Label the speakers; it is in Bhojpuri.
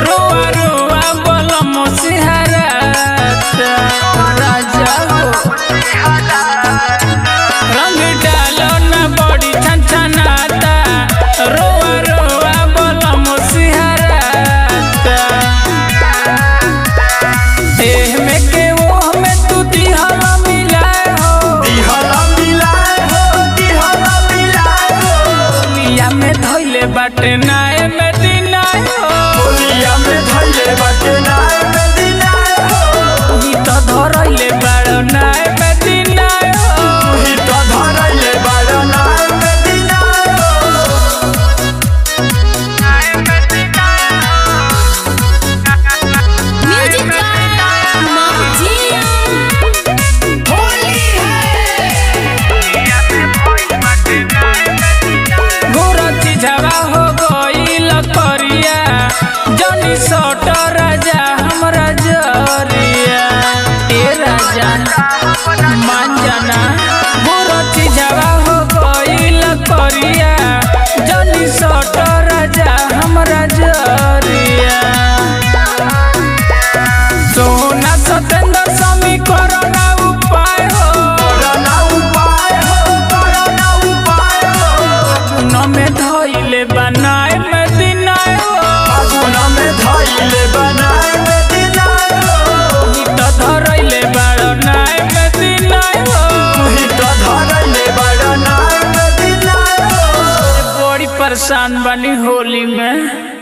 Speaker 1: रुआ रुआ बोलो मुसिहराता राजा हो रंग डालो न बड़ी छनछनाता रुआ रुआ बोलो मुसिहराता एह में के वो में तू दिहला मिलाए हो लिया में धोइले बाटे नाए में दिनाए हो ही तो धरइले बाड़ो नाए में दिनाए हो
Speaker 2: म्यूजिक
Speaker 1: गोरा चिझवा हो गइल करिया जनी सट राजा हमरा जरिया ए राजा मान जाना गोरा चिझवा हो गइल करिया जनी सट राजा हमरा जरिया सोना सतेंद्र स्वामी कोरोना उपाय हो न में धइले बनाए में दिनाए हो ही तो धरइले बाड़ो नाए में दिनाए हो बड़ी परेशान बनी होली में।